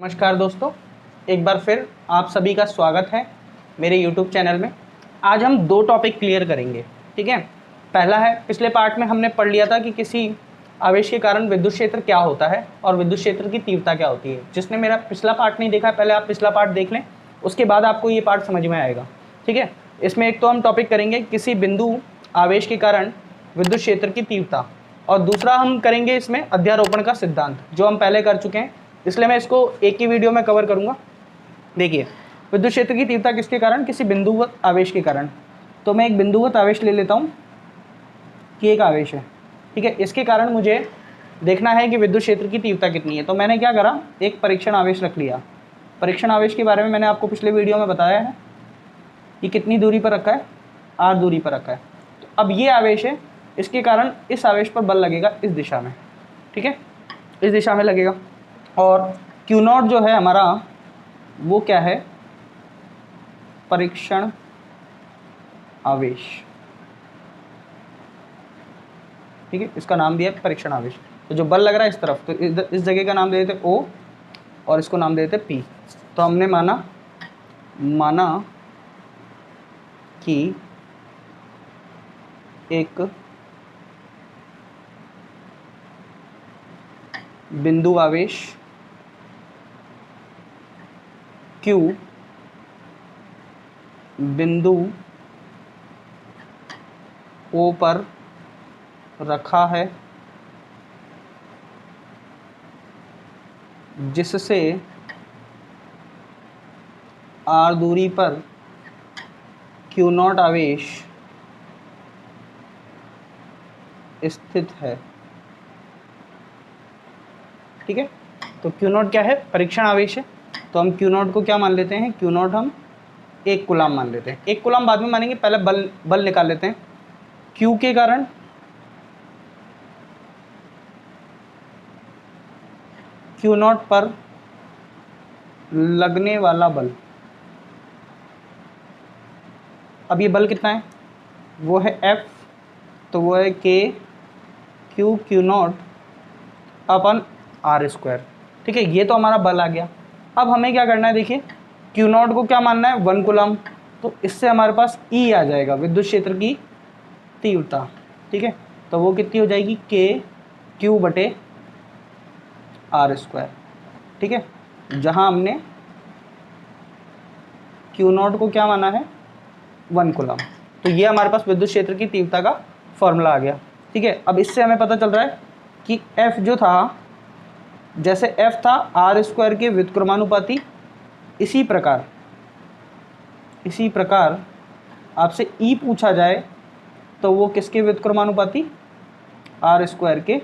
नमस्कार दोस्तों, एक बार फिर आप सभी का स्वागत है मेरे YouTube चैनल में। आज हम दो टॉपिक क्लियर करेंगे, ठीक है। पहला है, पिछले पार्ट में हमने पढ़ लिया था कि किसी आवेश के कारण विद्युत क्षेत्र क्या होता है और विद्युत क्षेत्र की तीव्रता क्या होती है। जिसने मेरा पिछला पार्ट नहीं देखा, पहले आप पिछला पार्ट देख लें, उसके बाद आपको ये पार्ट समझ में आएगा, ठीक है। इसमें एक तो हम टॉपिक करेंगे किसी बिंदु आवेश के कारण विद्युत क्षेत्र की तीव्रता, और दूसरा हम करेंगे इसमें अध्यारोपण का सिद्धांत, जो हम पहले कर चुके हैं, इसलिए मैं इसको एक ही वीडियो में कवर करूंगा। देखिए, विद्युत क्षेत्र की तीव्रता किसके कारण? किसी बिंदुवत आवेश के कारण। तो मैं एक बिंदुवत आवेश ले लेता हूँ कि एक आवेश है, ठीक है। इसके कारण मुझे देखना है कि विद्युत क्षेत्र की तीव्रता कितनी है। तो मैंने क्या करा, एक परीक्षण आवेश रख लिया। परीक्षण आवेश के बारे में मैंने आपको पिछले वीडियो में बताया है कि कितनी दूरी पर रखा है, r दूरी पर रखा है। तो अब ये आवेश है, इसके कारण इस आवेश पर बल लगेगा इस दिशा में, ठीक है, इस दिशा में लगेगा। और Q0 जो है हमारा, वो क्या है? परीक्षण आवेश, ठीक है। इसका नाम दिया है परीक्षण आवेश। तो जो बल लग रहा है इस तरफ, तो इस जगह का नाम दे देते O और इसको नाम दे देते P। तो हमने माना कि एक बिंदु आवेश Q बिंदु O पर रखा है, जिससे r दूरी पर Q0 आवेश स्थित है, ठीक है। तो Q0 क्या है? परीक्षण आवेश है। तो हम Q0 को क्या मान लेते हैं? Q0 हम 1 कूलाम मान लेते हैं। 1 कूलाम बाद में मानेंगे, पहले बल निकाल लेते हैं। Q के कारण Q0 पर लगने वाला बल, अब ये बल कितना है? वो है F, तो वो है Q0 अपन r², ठीक है। ये तो हमारा बल आ गया। अब हमें क्या करना है? देखिए, Q0 को क्या मानना है? 1 कूलाम। तो इससे हमारे पास E आ जाएगा, विद्युत क्षेत्र की तीव्रता, ठीक है। तो वो कितनी हो जाएगी? KQ/r², ठीक है। जहां हमने Q0 को क्या माना है? 1 कूलाम। तो ये हमारे पास विद्युत क्षेत्र की तीव्रता का फॉर्मूला आ गया, ठीक है। अब इससे हमें पता चल रहा है कि F जो था, जैसे F था r² के व्युत्क्रमानुपाती, इसी प्रकार आपसे E पूछा जाए तो वो किसके व्युत्क्रमानुपाती? r² के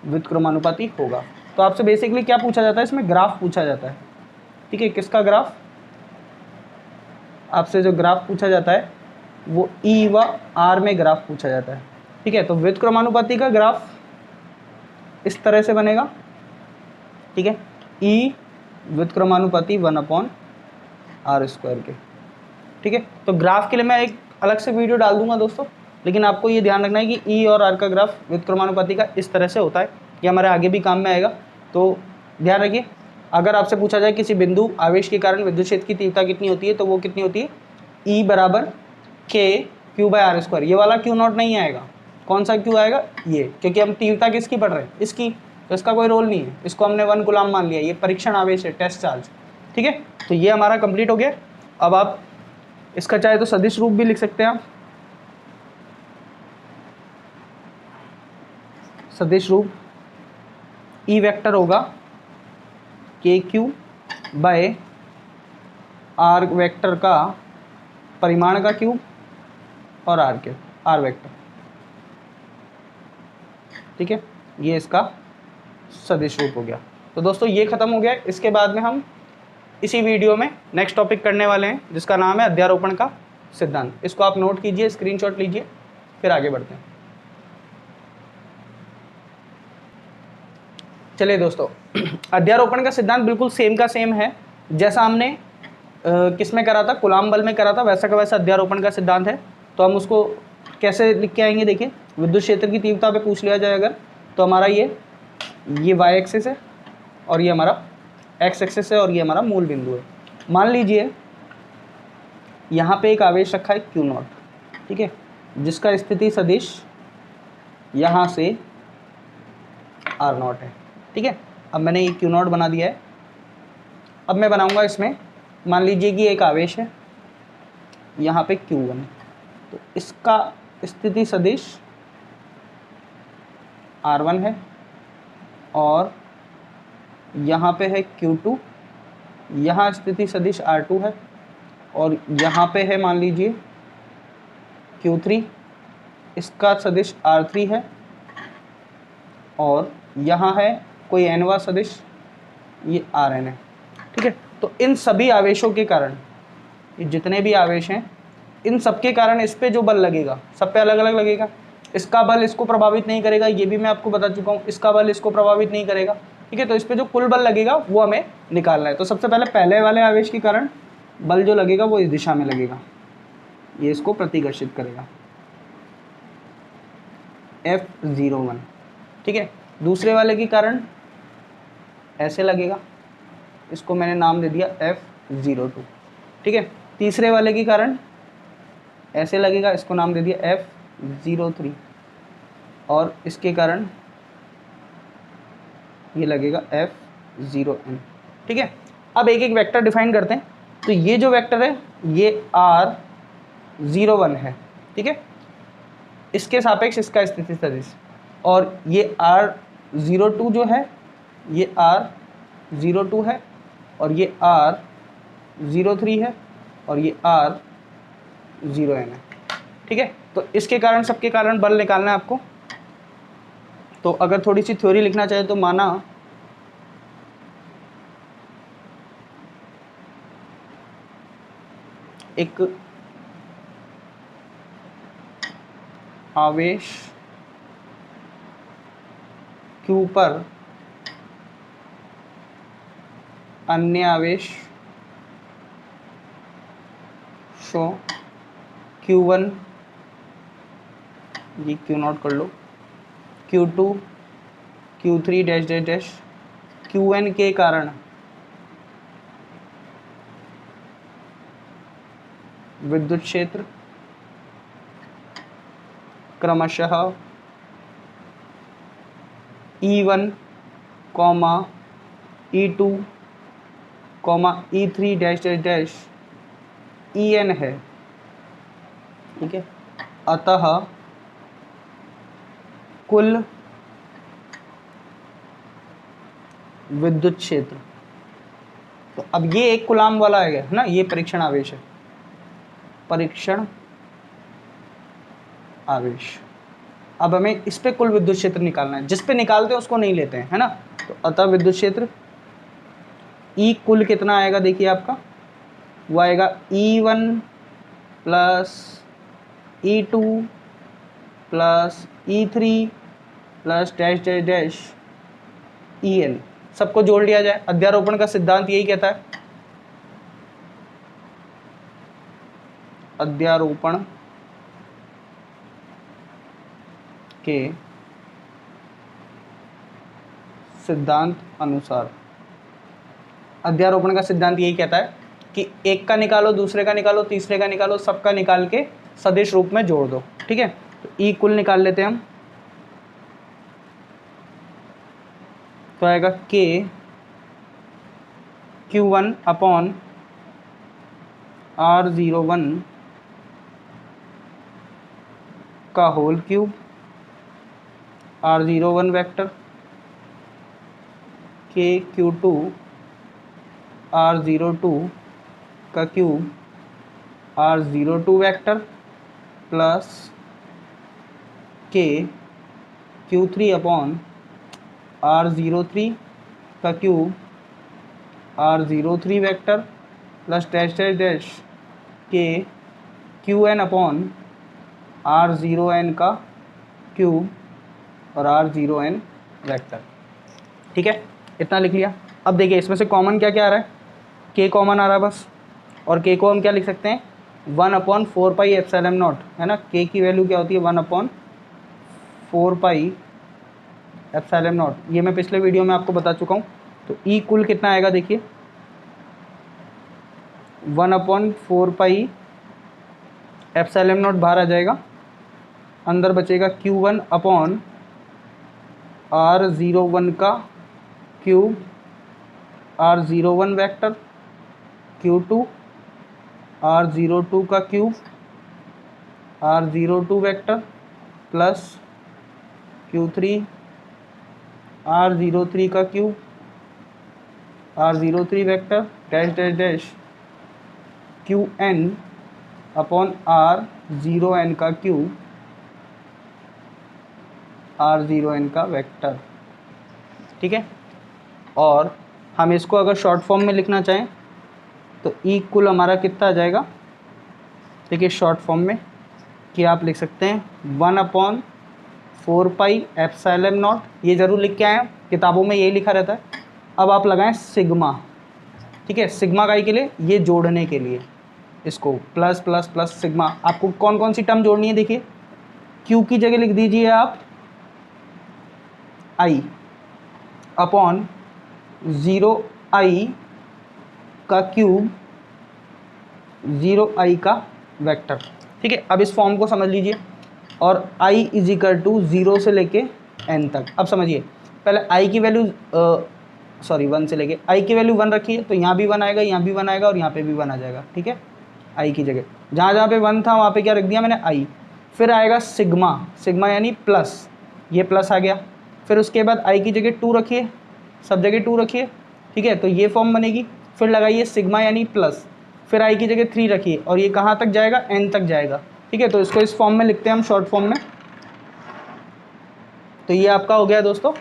व्युत्क्रमानुपाती होगा। तो आपसे बेसिकली क्या पूछा जाता है? इसमें ग्राफ पूछा जाता है, ठीक है। किसका ग्राफ? आपसे जो ग्राफ पूछा जाता है वो E व R में ग्राफ पूछा जाता है, ठीक है। तो व्युत्क्रमानुपाती का ग्राफ इस तरह से बनेगा, ठीक है। E व्युत्क्रमानुपाती 1/r² के, ठीक है। तो ग्राफ के लिए मैं एक अलग से वीडियो डाल दूंगा दोस्तों, लेकिन आपको ये ध्यान रखना है कि E और R का ग्राफ व्युत्क्रमानुपाती का इस तरह से होता है। ये हमारे आगे भी काम में आएगा, तो ध्यान रखिए। अगर आपसे पूछा जाए किसी बिंदु आवेश के कारण विद्युत क्षेत्र की तीव्रता कितनी होती है, तो वो कितनी होती है? E बराबर KQ/r²। ये वाला Q0 नहीं आएगा। कौन सा Q आएगा? ये, क्योंकि हम तीव्रता किसकी पढ़ रहे हैं? इसकी। तो इसका कोई रोल नहीं है, इसको हमने 1 कूलाम मान लिया। ये परीक्षण आवेश है, टेस्ट चार्ज, ठीक है। तो ये हमारा कंप्लीट हो गया। अब आप इसका चाहे तो सदिश रूप भी लिख सकते हैं। आप सदिश रूप E वेक्टर होगा KQ/r वेक्टर का परिमाण का क्यूब और R वेक्टर, ठीक है। ये इसका सदिश रूप हो गया। तो दोस्तों ये खत्म हो गया। इसके बाद में हम इसी वीडियो में नेक्स्ट टॉपिक करने वाले हैं, जिसका नाम है अध्यारोपण का सिद्धांत। इसको आप नोट कीजिए, स्क्रीनशॉट लीजिए, फिर आगे बढ़ते हैं। चलिए दोस्तों, अध्यारोपण का सिद्धांत बिल्कुल सेम का सेम है, जैसा हमने किस में करा था? कूलाम बल में करा था, वैसा का वैसा अध्यारोपण का सिद्धांत है। तो हम उसको कैसे लिख के आएंगे? देखिए, विद्युत क्षेत्र की तीव्रता पे पूछ लिया जाए अगर, तो हमारा ये y एक्सिस है और ये हमारा एक्स एक्सिस है और ये हमारा मूल बिंदु है। मान लीजिए यहाँ पे एक आवेश रखा है क्यू नॉट, ठीक है, जिसका स्थिति सदिश यहाँ से आर नॉट है, ठीक है। अब मैंने ये क्यू नॉट बना दिया है। अब मैं बनाऊंगा इसमें, मान लीजिए कि एक आवेश है यहाँ पे Q1, तो इसका स्थिति सदिश R1 है और यहाँ पे है Q2, यहाँ स्थिति सदिश R2 है और यहाँ पे है मान लीजिए Q3, इसका सदिश R3 है और यहाँ है कोई nवा सदिश, ये Rn है, ठीक है। तो इन सभी आवेशों के कारण, ये जितने भी आवेश हैं, इन सब के कारण इस पे जो बल लगेगा सब पे अलग अलग लगेगा। इसका बल इसको प्रभावित नहीं करेगा, ये भी मैं आपको बता चुका हूँ। इसका बल इसको प्रभावित नहीं करेगा, ठीक है। तो इस पे जो कुल बल लगेगा वो हमें निकालना है। तो सबसे पहले वाले आवेश के कारण बल जो लगेगा वो इस दिशा में लगेगा, ये इसको प्रतिकर्षित करेगा, F01, ठीक है। दूसरे वाले के कारण ऐसे लगेगा, इसको मैंने नाम दे दिया F02, ठीक है। तीसरे वाले के कारण ऐसे लगेगा, इसको नाम दे दिया F03 और इसके कारण ये लगेगा F0n, ठीक है। अब एक एक वेक्टर डिफाइन करते हैं। तो ये जो वेक्टर है ये R01 है, ठीक है, इसके सापेक्ष इसका स्थिति सदिश, और ये R02 जो है ये R02 है और ये R03 है और ये R0n है, ठीक है। तो इसके कारण सबके कारण बल निकालना है आपको। तो अगर थोड़ी सी थ्योरी लिखना चाहे तो माना एक आवेश Q पर अन्य आवेश शो Q1, ये Q नॉट कर लो, Q2, Q3 dash dash dash, Qn के कारण विद्युत क्षेत्र क्रमशः E1, E2, E3 dash dash dash En है, ठीक है। अतः कुल विद्युत क्षेत्र, तो अब ये एक कूलाम वाला है ना, ये परीक्षण आवेश है, परीक्षण आवेश। अब हमें इस पे कुल विद्युत क्षेत्र निकालना है, जिस पे निकालते हैं उसको नहीं लेते हैं, है ना। तो अतः विद्युत क्षेत्र E कुल कितना आएगा, देखिए आपका वो आएगा E1 plus E2 plus E3 plus dash dash dash En, सबको जोड़ लिया जाए। अध्यारोपण का सिद्धांत यही कहता है, अध्यारोपण के सिद्धांत अनुसार, अध्यारोपण का सिद्धांत यही कहता है कि एक का निकालो, दूसरे का निकालो, तीसरे का निकालो, सबका निकाल के सदिश रूप में जोड़ दो, ठीक है। तो ई कुल निकाल लेते हैं हम, तो आएगा K Q1 अपॉन R01 का whole cube, R01 vector, K Q2 R02 का cube R02 vector plus K Q3 upon R03 का cube R03 vector plus dash dash dash K Qn upon R0n का क्यूब और R0n vector, ठीक है। इतना लिख लिया। अब देखिए इसमें से कॉमन क्या क्या आ रहा है, K कॉमन आ रहा है बस, और K को हम क्या लिख सकते हैं, 1/4 पाई एप्सिलॉन नॉट, है ना। K की वैल्यू क्या होती है, 1/4 पाई एप्सिलॉन नॉट। ये मैं पिछले वीडियो में आपको बता चुका हूँ। तो ई कुल कितना आएगा देखिए 1/4 पाई एप्सिलॉन नॉट बाहर आ जाएगा, अंदर बचेगा Q1/R01 का क्यूब, R01 वेक्टर, Q2/R02 का cube, R02 vector plus Q3/R03 का cube, R03 vector dash dash dash Qn/R0n का क्यूब, R0n का वेक्टर। ठीक है, और हम इसको अगर शॉर्ट फॉर्म में लिखना चाहें तो ई कुल हमारा कितना आ जाएगा, देखिए शॉर्ट फॉर्म में कि आप लिख सकते हैं 1/4 पाई एप्सिलॉन नॉट, ये ज़रूर लिख के आए हैं, किताबों में यही लिखा रहता है। अब आप लगाएं सिग्मा, ठीक है, सिग्मा का के लिए ये जोड़ने के लिए इसको प्लस प्लस प्लस सिग्मा, आपको कौन कौन सी टर्म जोड़नी है देखिए, क्यू की जगह लिख दीजिए आप आई अपॉन 0i का क्यूब 0i का वेक्टर। ठीक है, अब इस फॉर्म को समझ लीजिए, और i इज इक्वल टू 0 से लेके n तक। अब समझिए, पहले i की वैल्यू 1 से लेके i की वैल्यू 1 रखिए, तो यहाँ भी 1 आएगा, यहाँ भी 1 आएगा और यहाँ पे भी 1 आ जाएगा। ठीक है, i की जगह जहाँ जहाँ पे 1 था वहाँ पे क्या रख दिया मैंने i, फिर आएगा सिग्मा, सिग्मा यानी प्लस, ये प्लस आ गया, फिर उसके बाद i की जगह 2 रखिए, सब जगह 2 रखिए। ठीक है, तो ये फॉर्म बनेगी, फिर लगाइए सिग्मा यानी प्लस, फिर i की जगह 3 रखिए और ये कहाँ तक जाएगा, n तक जाएगा। ठीक है, तो इसको इस फॉर्म में लिखते हैं हम शॉर्ट फॉर्म में। तो ये आपका हो गया दोस्तों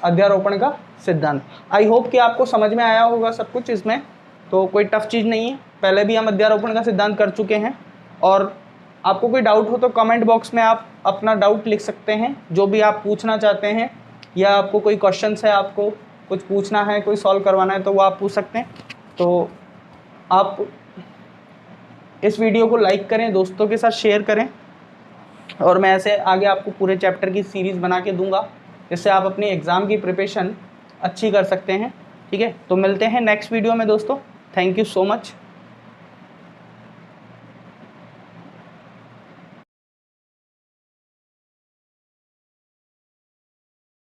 अध्यारोपण का सिद्धांत। आई होप कि आपको समझ में आया होगा सब कुछ इसमें, तो कोई टफ चीज़ नहीं है, पहले भी हम अध्यारोपण का सिद्धांत कर चुके हैं। और आपको कोई डाउट हो तो कमेंट बॉक्स में आप अपना डाउट लिख सकते हैं, जो भी आप पूछना चाहते हैं, या आपको कोई क्वेश्चंस है, आपको कुछ पूछना है, कोई सॉल्व करवाना है, तो वो आप पूछ सकते हैं। तो आप इस वीडियो को लाइक करें, दोस्तों के साथ शेयर करें, और मैं ऐसे आगे आपको पूरे चैप्टर की सीरीज़ बना के दूंगा, जिससे आप अपनी एग्ज़ाम की प्रिपरेशन अच्छी कर सकते हैं। ठीक है, तो मिलते हैं नेक्स्ट वीडियो में दोस्तों। Thank you so much.